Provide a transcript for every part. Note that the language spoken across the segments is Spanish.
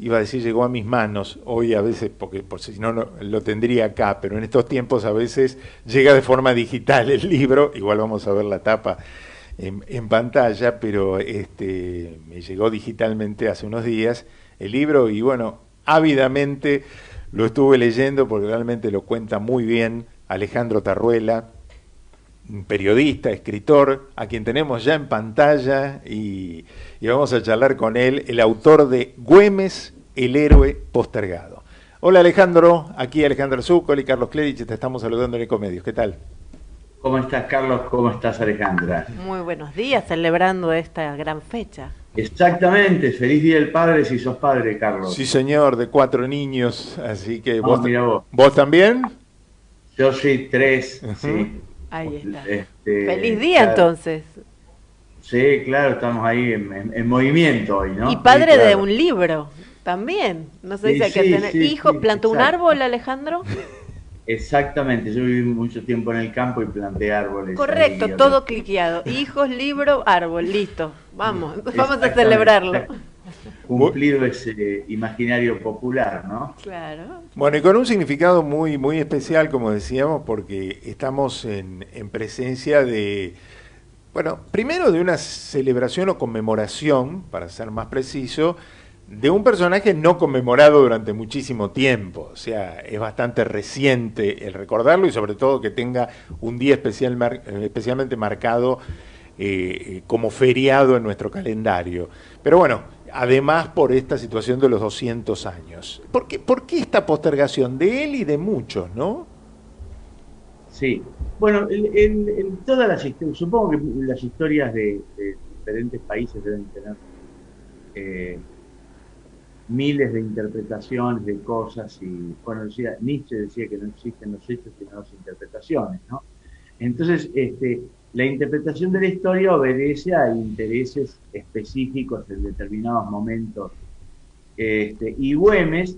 iba a decir llegó a mis manos, hoy a veces, porque por si no lo tendría acá, pero en estos tiempos a veces llega de forma digital el libro, igual vamos a ver la tapa en pantalla, pero me llegó digitalmente hace unos días el libro y bueno, ávidamente lo estuve leyendo porque realmente lo cuenta muy bien Alejandro Tarruela, un periodista, escritor, a quien tenemos ya en pantalla y vamos a charlar con él, el autor de Güemes, el héroe postergado. Hola Alejandro, aquí Alejandro Zúcoli y Carlos Clerici, te estamos saludando en Ecomedios. ¿Qué tal? ¿Cómo estás, Carlos? ¿Cómo estás, Alejandra? Muy buenos días, celebrando esta gran fecha. Exactamente, feliz Día del Padre si sos padre, Sí, Carlos. señor, de 4 niños, así que Ah, mira vos. vos también. Yo sí, tres, Ujú. sí. Ahí está. Feliz Este, día ya- entonces. sí, claro, estamos ahí en movimiento hoy, Y ¿no? Sí, padre de claro. un libro también. No se Y dice que sí, tener sí, hijos. sí, ¿Plantó un exacto. árbol, Alejandro? Exactamente, yo viví mucho tiempo en el campo y planté árboles Correcto, ahí. todo cliqueado. Hijos, libro, árbol, listo. Vamos, vamos a Exactamente, celebrarlo. cumplido ese imaginario popular, ¿no? Claro. Bueno, y con un significado muy, muy especial, como decíamos, porque estamos en presencia de, bueno, primero de una celebración o conmemoración, para ser más preciso, de un personaje no conmemorado durante muchísimo tiempo. O sea, es bastante reciente el recordarlo y sobre todo que tenga un día especialmente marcado como feriado en nuestro calendario. Pero bueno, además por esta situación de los 200 años. Por qué esta postergación de él y de muchos, no? Sí, bueno, todas las historias, supongo que las historias de diferentes países deben tener eh, miles de interpretaciones de cosas y, bueno, Nietzsche decía que no existen los hechos sino las interpretaciones, ¿no? Entonces, la interpretación de la historia obedece a intereses específicos en determinados momentos. Y Güemes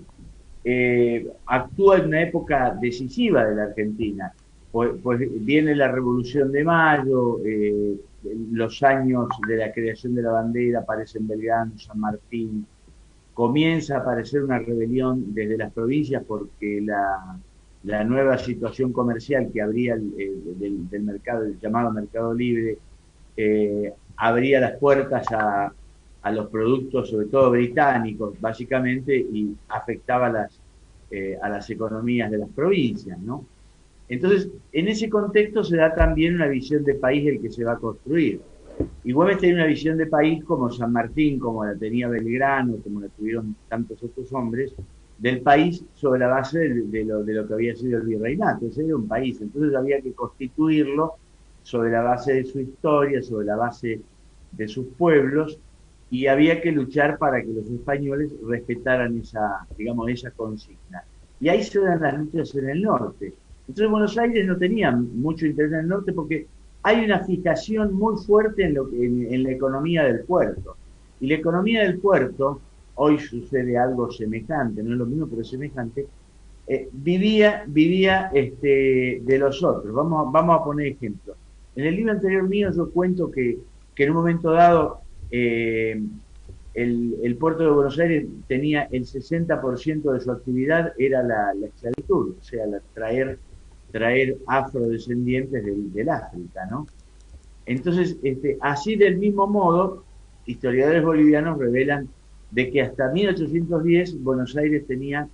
actúa en una época decisiva de la Argentina. Pues viene la Revolución de Mayo, los años de la creación de la bandera, aparecen Belgrano, San Martín, comienza a aparecer una rebelión desde las provincias porque la nueva situación comercial que habría del mercado, el llamado mercado libre, abría las puertas a los productos, sobre todo británicos, básicamente, y afectaba a las economías de las provincias, ¿no? Entonces, en ese contexto se da también una visión de país del que se va a construir. Y Güemes tenía una visión de país como San Martín, como la tenía Belgrano, como la tuvieron tantos otros hombres, del país sobre la base de lo que había sido el virreinato. Ese era un país, entonces había que constituirlo sobre la base de su historia, sobre la base de sus pueblos, y había que luchar para que los españoles respetaran esa, digamos, esa consigna. Y ahí se dan las luchas en el norte. Entonces Buenos Aires no tenía mucho interés en el norte porque hay una fijación muy fuerte en la economía del puerto. Y la economía del puerto, hoy sucede algo semejante, no es lo mismo, pero es semejante, vivía de los otros. Vamos a poner ejemplos. En el libro anterior mío yo cuento que en un momento dado el puerto de Buenos Aires tenía el 60% de su actividad era la esclavitud, o sea, traer afrodescendientes del África, ¿no? Entonces, así del mismo modo, historiadores bolivianos revelan de que hasta 1810 Buenos Aires tenía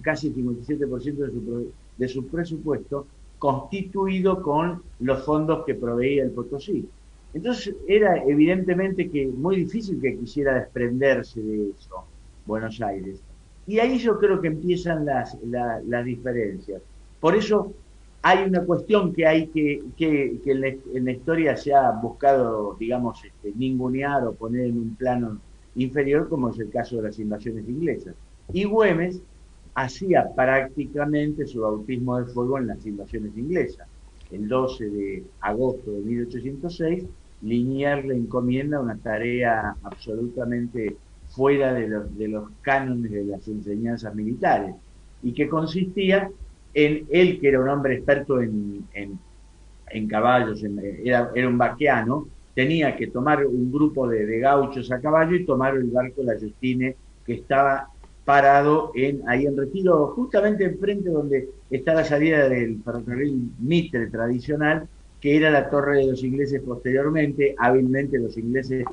casi el 57% de su presupuesto constituido con los fondos que proveía el Potosí. Entonces era evidentemente que muy difícil que quisiera desprenderse de eso Buenos Aires. Y ahí yo creo que empiezan las diferencias. Por eso hay una cuestión que que en la historia se ha buscado, digamos, ningunear o poner en un plano inferior, como es el caso de las invasiones inglesas. Y Güemes hacía prácticamente su bautismo de fuego en las invasiones inglesas. El 12 de agosto de 1806, Liniers le encomienda una tarea absolutamente fuera de los cánones de las enseñanzas militares, y que consistía en él, que era un hombre experto en caballos, era un vaqueano, tenía que tomar un grupo de gauchos a caballo y tomar el barco La Justine, que estaba parado ahí en Retiro, justamente enfrente donde está la salida del ferrocarril Mitre tradicional, que era la torre de los ingleses posteriormente. Hábilmente los ingleses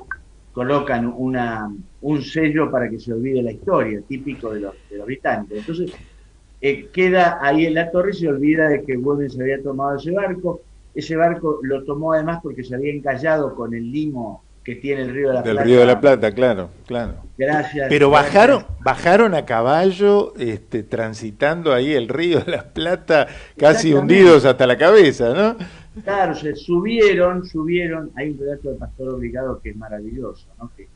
colocan un sello para que se olvide la historia, típico de los británicos. Entonces, queda ahí en la torre y se olvida de que Güemes había tomado ese barco. Ese barco lo tomó además porque se había encallado con el limo que tiene el Río de la Del Plata. Río de la Plata, claro, claro. Gracias. Pero gracias. bajaron a caballo, transitando ahí el Río de la Plata, casi Exactamente. hundidos hasta la cabeza, ¿no? Claro, se subieron, hay un relato de Pastor Obligado que es maravilloso, ¿no? Que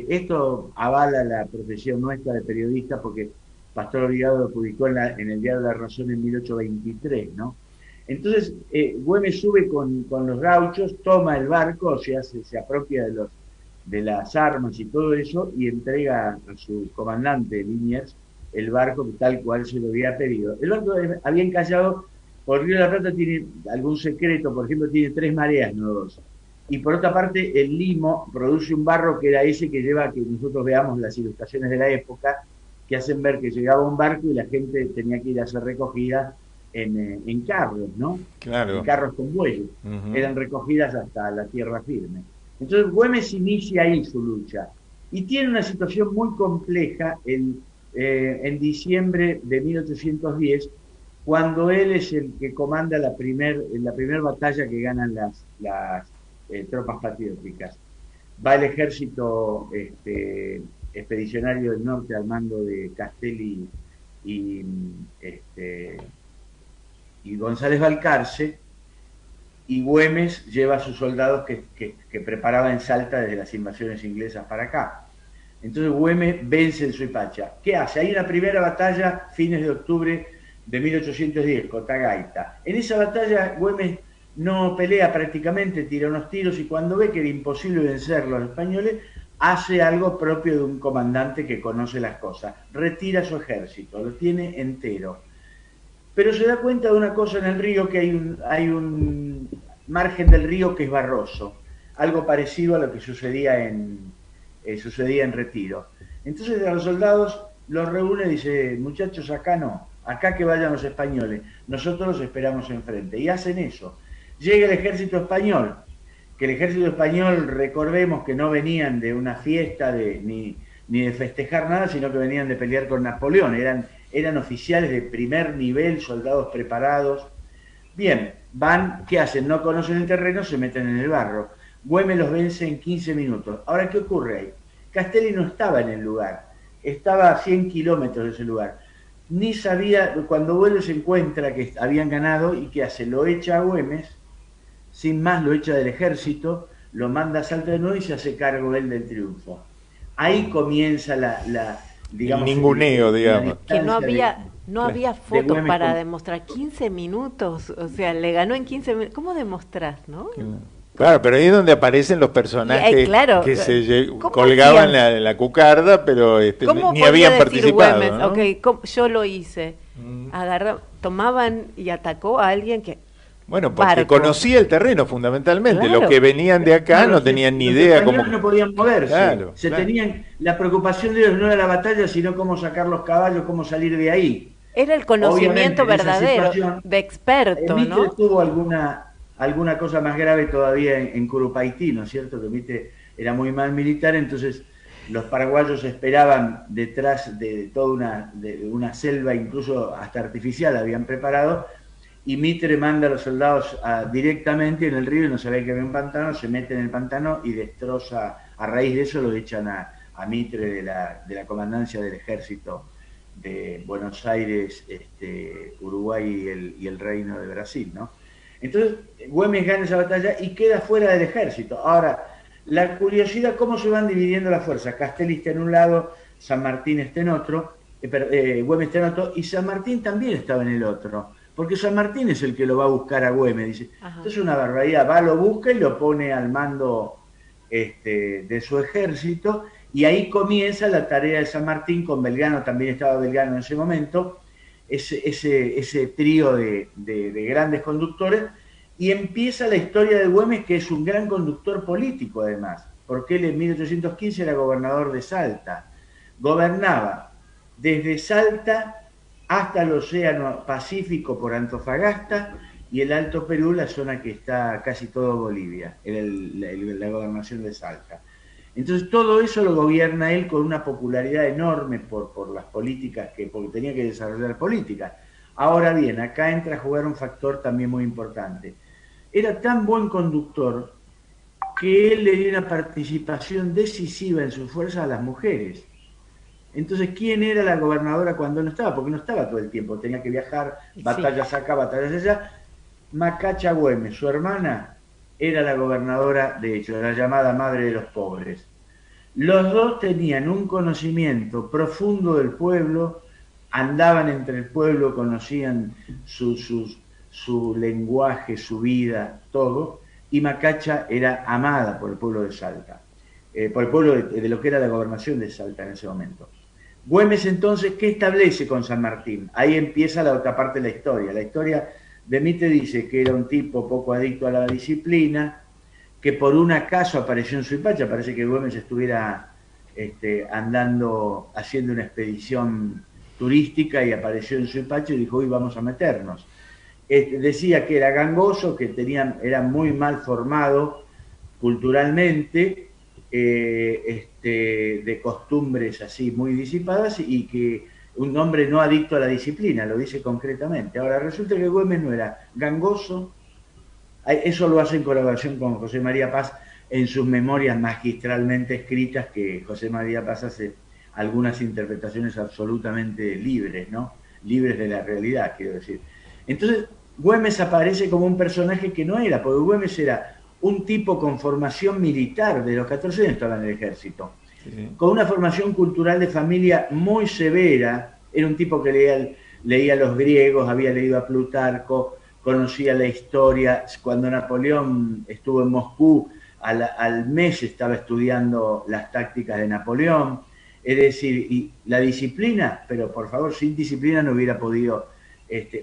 esto avala la profesión nuestra de periodista, porque Pastor Obligado lo publicó en el diario La Razón en 1823, ¿no? Entonces, Güemes sube con los gauchos, toma el barco, se apropia de las armas y todo eso, y entrega a su comandante, Liniers, el barco tal cual se lo había pedido. El barco había encallado, por Río de la Plata tiene algún secreto, por ejemplo, tiene 3 mareas, no 2. Y por otra parte, el limo produce un barro que era ese que lleva a que nosotros veamos las ilustraciones de la época, que hacen ver que llegaba un barco y la gente tenía que ir a hacer recogida en carros, ¿no? Claro. En carros con bueyes. Uh-huh. Eran recogidas hasta la tierra firme. Entonces Güemes inicia ahí su lucha. Y tiene una situación muy compleja en diciembre de 1810, cuando él es el que comanda la primer batalla que ganan las tropas patrióticas. Va el ejército expedicionario del norte al mando de Castelli y González Balcarce, y Güemes lleva a sus soldados que preparaba en Salta desde las invasiones inglesas para acá. Entonces Güemes vence en Suipacha. ¿Qué hace? Hay una primera batalla, fines de octubre de 1810, Cotagaita. En esa batalla Güemes no pelea prácticamente, tira unos tiros, y cuando ve que era imposible vencer a los españoles, hace algo propio de un comandante que conoce las cosas. Retira su ejército, lo tiene entero. Pero se da cuenta de una cosa en el río, que hay un margen del río que es barroso, algo parecido a lo que sucedía en Retiro. Entonces a los soldados los reúne y dice: muchachos, acá no, acá que vayan los españoles, nosotros los esperamos enfrente. Y hacen eso. Llega el ejército español, que el ejército español, recordemos que no venían de una fiesta ni de festejar nada, sino que venían de pelear con Napoleón, eran oficiales de primer nivel, soldados preparados. Bien, van, ¿qué hacen? No conocen el terreno, se meten en el barro. Güemes los vence en 15 minutos. Ahora, ¿qué ocurre ahí? Castelli no estaba en el lugar, estaba a 100 kilómetros de ese lugar. Ni sabía, cuando Güemes se encuentra que habían ganado, ¿y qué hace? Lo echa a Güemes, sin más lo echa del ejército, lo manda a Salta de nuevo y se hace cargo él del triunfo. Ahí comienza digamos, el ninguneo, digamos. Que no había fotos para demostrar 15 minutos, o sea, le ganó en 15 minutos. ¿Cómo demostrás, no? Claro, pero ahí es donde aparecen los personajes claro, que se colgaban la cucarda, pero ni habían participado, Güemes, ¿no? Okay, yo lo hice. Tomaban y atacó a alguien que... Bueno, porque conocía el terreno fundamentalmente. Claro. Los que venían de acá no tenían ni idea cómo. No podían moverse. Claro, tenían la preocupación de ellos no era la batalla, sino cómo sacar los caballos, cómo salir de ahí. Era el conocimiento verdadero de experto, Mitre, ¿no? Tuvo alguna cosa más grave todavía en Curupaití, ¿no es cierto? Que Mitre era muy mal militar, entonces los paraguayos esperaban detrás de toda una selva, incluso hasta artificial, habían preparado. Y Mitre manda a los soldados directamente en el río, y no sabía que había un pantano, se mete en el pantano y destroza. A raíz de eso lo echan a Mitre de la comandancia del ejército de Buenos Aires, Uruguay y el Reino de Brasil, ¿no? Entonces Güemes gana esa batalla y queda fuera del ejército. Ahora, la curiosidad, ¿cómo se van dividiendo las fuerzas? Castelli está en un lado, San Martín está en otro, Güemes está en otro, y San Martín también estaba en el otro. Porque San Martín es el que lo va a buscar a Güemes, dice. Esto es una barbaridad, va, lo busca y lo pone al mando de su ejército, y ahí comienza la tarea de San Martín, con Belgrano, también estaba Belgrano en ese momento, ese trío de grandes conductores, y empieza la historia de Güemes, que es un gran conductor político además, porque él en 1815 era gobernador de Salta, gobernaba desde Salta hasta el Océano Pacífico por Antofagasta y el Alto Perú, la zona que está casi todo Bolivia, la gobernación de Salta. Entonces todo eso lo gobierna él con una popularidad enorme por las políticas, porque tenía que desarrollar políticas. Ahora bien, acá entra a jugar un factor también muy importante. Era tan buen conductor que él le dio una participación decisiva en sus fuerzas a las mujeres. Entonces, ¿quién era la gobernadora cuando no estaba? Porque no estaba todo el tiempo, tenía que viajar, batallas acá, batallas allá. Macacha Güemes, su hermana, era la gobernadora, de hecho, la llamada madre de los pobres. Los dos tenían un conocimiento profundo del pueblo, andaban entre el pueblo, conocían su lenguaje, su vida, todo, y Macacha era amada por el pueblo de Salta, por el pueblo de lo que era la gobernación de Salta en ese momento. Güemes entonces, ¿qué establece con San Martín? Ahí empieza la otra parte de la historia. La historia de Mitre dice que era un tipo poco adicto a la disciplina, que por un acaso apareció en Suipacha, parece que Güemes estuviera andando, haciendo una expedición turística y apareció en Suipacha y dijo, hoy vamos a meternos. Decía que era gangoso, que era muy mal formado culturalmente, de costumbres así muy disipadas y que un hombre no adicto a la disciplina, lo dice concretamente. Ahora, resulta que Güemes no era gangoso, eso lo hace en colaboración con José María Paz en sus memorias magistralmente escritas, que José María Paz hace algunas interpretaciones absolutamente libres, ¿no? Libres de la realidad, quiero decir. Entonces, Güemes aparece como un personaje que no era, porque Güemes era un tipo con formación militar, de los 14 años estaba en el ejército, con una formación cultural de familia muy severa, era un tipo que leía a los griegos, había leído a Plutarco, conocía la historia, cuando Napoleón estuvo en Moscú, al mes estaba estudiando las tácticas de Napoleón, es decir, y la disciplina, pero por favor, sin disciplina no hubiera podido.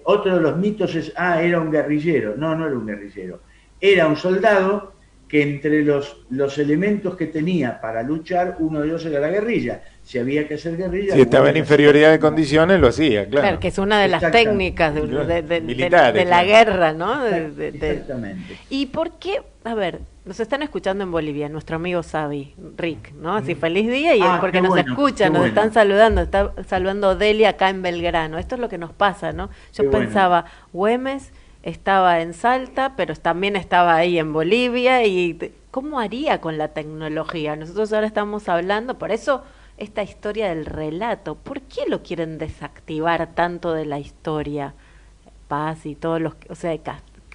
Otro de los mitos es, era un guerrillero. No, no era un guerrillero. Era un soldado que entre los elementos que tenía para luchar, uno de ellos era la guerrilla. Si había que hacer guerrilla... Si estaba en inferioridad de condiciones, lo hacía, claro. Claro, que es una de las técnicas de la guerra, ¿no? Exactamente. ¿Y por qué? A ver, nos están escuchando en Bolivia, nuestro amigo Xavi, Rick, ¿no? Así, feliz día, y porque nos escuchan, nos están saludando, está saludando Delia acá en Belgrano. Esto es lo que nos pasa, ¿no? Yo pensaba, Güemes estaba en Salta, pero también estaba ahí en Bolivia, y ¿cómo haría con la tecnología? Nosotros ahora estamos hablando, por eso esta historia del relato, ¿por qué lo quieren desactivar tanto de la historia? Paz y todos los, o sea,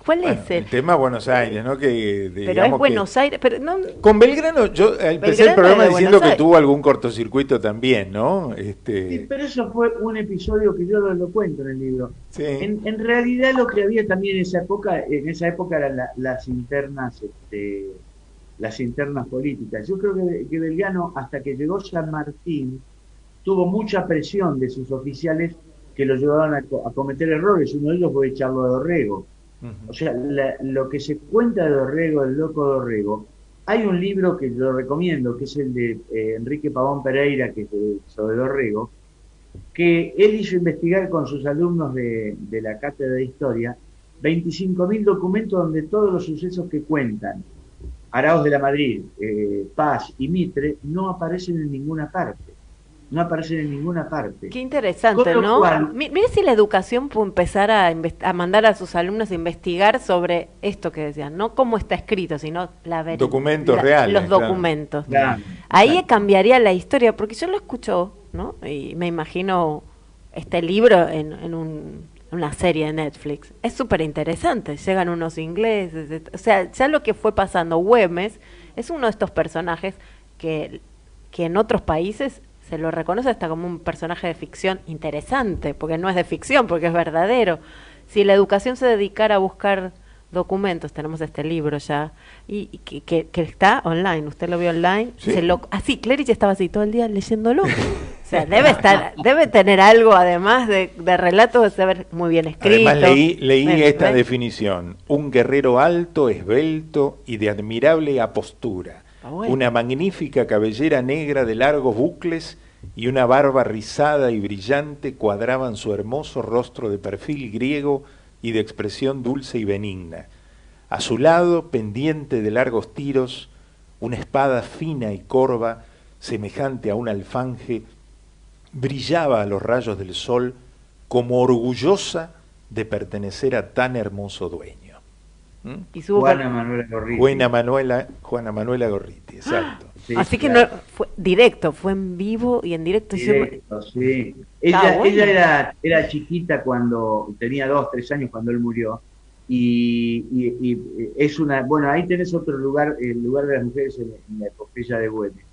¿cuál es el tema Buenos Aires, ¿no? Que pero es Buenos Aires, pero no. Con Belgrano, yo empecé el programa diciendo que tuvo algún cortocircuito también, ¿no? Sí, pero eso fue un episodio que yo lo cuento en el libro. Sí. En realidad lo que había también en esa época eran las internas, las internas políticas. Yo creo que Belgrano, hasta que llegó San Martín, tuvo mucha presión de sus oficiales que lo llevaban a cometer errores. Uno de ellos fue echarlo a Dorrego. O sea, lo que se cuenta de Dorrego, el loco Dorrego, hay un libro que lo recomiendo, que es el de Enrique Pavón Pereira, que es sobre Dorrego, que él hizo investigar con sus alumnos de la cátedra de historia 25.000 documentos donde todos los sucesos que cuentan Arauz de la Madrid, Paz y Mitre no aparecen en ninguna parte. No aparecen en ninguna parte. Qué interesante, ¿no? Mire si la educación puede empezar a mandar a sus alumnos a investigar sobre esto que decían, no cómo está escrito, sino documentos reales. Los documentos. Claro. Ahí cambiaría la historia, porque yo lo escucho, ¿no? Y me imagino este libro en una serie de Netflix. Es súper interesante, llegan unos ingleses, o sea, ya lo que fue pasando. Güemes es uno de estos personajes que en otros países se lo reconoce hasta como un personaje de ficción interesante, porque no es de ficción, porque es verdadero. Si la educación se dedicara a buscar documentos, tenemos este libro ya, y que está online, usted lo vio online, sí. Clerici estaba así todo el día leyéndolo. O sea, debe tener algo, además de relatos, de saber muy bien escrito. Además leí esta definición: un guerrero alto, esbelto y de admirable apostura. Una magnífica cabellera negra de largos bucles y una barba rizada y brillante cuadraban su hermoso rostro de perfil griego y de expresión dulce y benigna. A su lado, pendiente de largos tiros, una espada fina y corva, semejante a un alfanje, brillaba a los rayos del sol como orgullosa de pertenecer a tan hermoso dueño. Y Juana Manuela Gorriti. Juana Manuela Gorriti, exacto. Sí, así que claro. No fue directo, fue en vivo y en directo. Directo, sí. Ella era chiquita cuando tenía 2, 3 años cuando él murió. Y es una, bueno, ahí tenés otro lugar, el lugar de las mujeres en la epopeya de Güemes.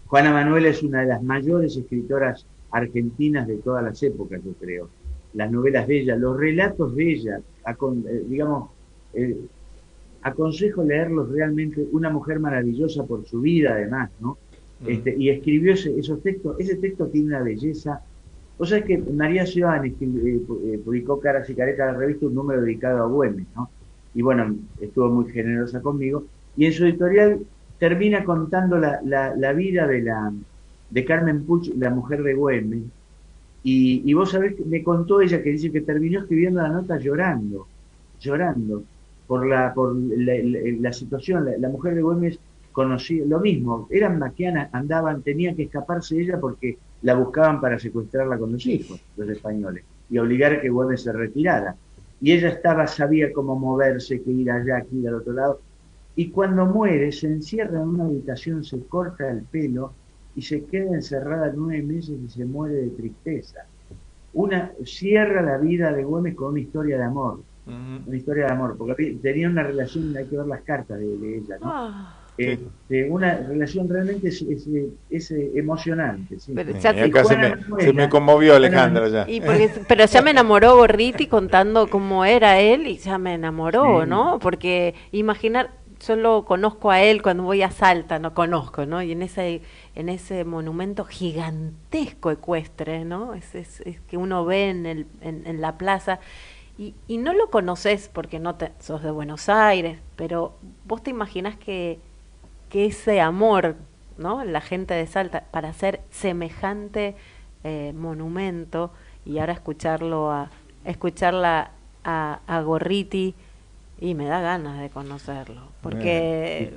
Juana Manuela es una de las mayores escritoras argentinas de todas las épocas, yo creo. Las novelas de ella, los relatos de ella, aconsejo leerlos realmente, una mujer maravillosa por su vida además, ¿no? Y escribió esos textos, ese texto tiene una belleza. Vos sabés que María Sioan publicó Caras y Caretas, la revista, un número dedicado a Güemes, ¿no? Y bueno, estuvo muy generosa conmigo, y en su editorial termina contando la vida de Carmen Puch, la mujer de Güemes, y vos sabés que me contó ella que dice que terminó escribiendo la nota llorando, por la situación. La mujer de Güemes conocía lo mismo, eran maquianas, tenía que escaparse ella porque la buscaban para secuestrarla con los hijos, los españoles, y obligar a que Güemes se retirara. Y ella sabía cómo moverse, que ir allá, que ir al otro lado. Y cuando muere, se encierra en una habitación, se corta el pelo y se queda encerrada 9 meses y se muere de tristeza. Cierra la vida de Güemes con una historia de amor. Una historia de amor, porque tenía una relación, hay que ver las cartas de ella, ¿no? Una relación realmente es emocionante. Sí. Pero acá se me conmovió Alejandra ya. Pero ya me enamoró Gorriti contando cómo era él y ya me enamoró, sí. ¿No? Porque imaginar, yo lo conozco a él cuando voy a Salta, no conozco, ¿no? Y en ese monumento gigantesco ecuestre, ¿no? Es que uno ve en la plaza. Y no lo conoces porque sos de Buenos Aires, pero vos te imaginás que ese amor, ¿no? La gente de Salta, para hacer semejante monumento, y ahora escucharla a Gorriti, y me da ganas de conocerlo, porque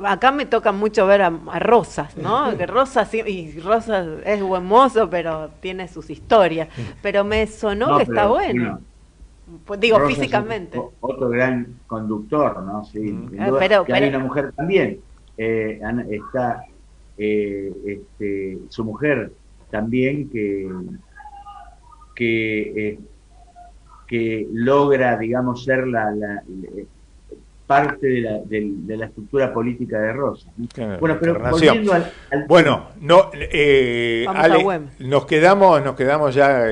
acá me toca mucho ver a Rosas, ¿no? Que Rosas es buen mozo, pero tiene sus historias, pero me sonó que está bueno. Pues digo, Rosas físicamente. Otro gran conductor, ¿no? Sí, pero hay una mujer también. Está su mujer también que logra, digamos, ser parte de la estructura política de Rosa. Claro, bueno, pero volviendo al bueno, no, Ale, nos quedamos ya,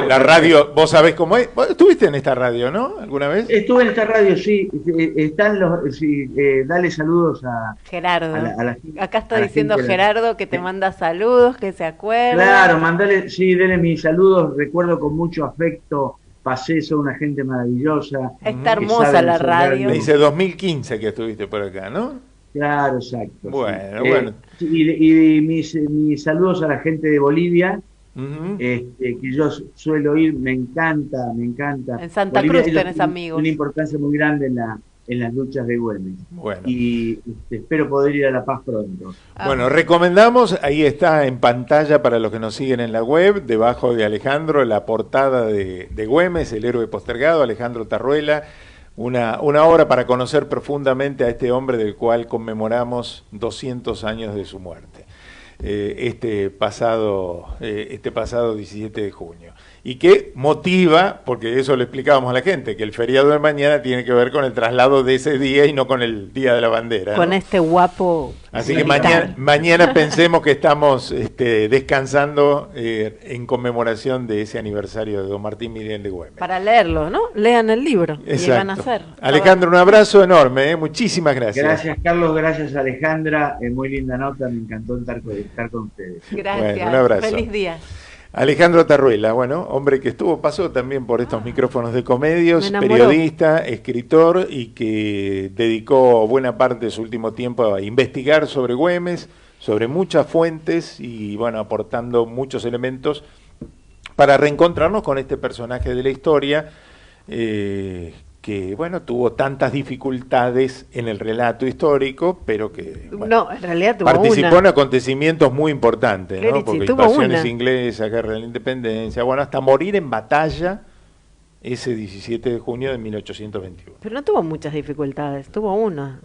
la radio, vos sabés cómo es. ¿Vos estuviste en esta radio, no? ¿Alguna vez? Estuve en esta radio, sí. Dale saludos a Gerardo. Acá está diciendo Gerardo que te manda saludos, que se acuerda. Claro, dele mis saludos, recuerdo con mucho afecto. Pasé, soy una gente maravillosa. Está hermosa la radio. Me dice 2015 que estuviste por acá, ¿no? Claro, exacto. Bueno. Y mis saludos a la gente de Bolivia, que yo suelo ir, me encanta. En Santa Bolivia, Cruz tenés amigos. Una importancia muy grande en las luchas de Güemes. Bueno. Y espero poder ir a La Paz pronto. Bueno, recomendamos, ahí está en pantalla para los que nos siguen en la web, debajo de Alejandro, la portada de Güemes, el héroe postergado, Alejandro Tarruela, una obra para conocer profundamente a este hombre del cual conmemoramos 200 años de su muerte, este pasado 17 de junio. Y que motiva, porque eso le explicábamos a la gente, que el feriado de mañana tiene que ver con el traslado de ese día y no con el Día de la Bandera. Con, ¿no? Este guapo. Así que mañana pensemos que estamos descansando en conmemoración de ese aniversario de don Martín Miguel de Güemes. Para leerlo, ¿no? Lean el libro. Exacto. Y van a hacer. Alejandro, un abrazo enorme, muchísimas gracias. Gracias, Carlos, gracias, Alejandra. Muy linda nota, me encantó estar con ustedes. Gracias, bueno, un abrazo. Feliz día. Alejandro Tarruela, bueno, hombre que pasó también por estos micrófonos de Comedios, periodista, escritor y que dedicó buena parte de su último tiempo a investigar sobre Güemes, sobre muchas fuentes y bueno, aportando muchos elementos para reencontrarnos con este personaje de la historia que bueno, tuvo tantas dificultades en el relato histórico, pero que bueno, no, en realidad tuvo participó una. en acontecimientos muy importantes, ¿no? Clerici Porque tuvo invasiones una. inglesas, guerra de la independencia, bueno, hasta morir en batalla ese 17 de junio de 1821. Pero no tuvo muchas dificultades, tuvo una.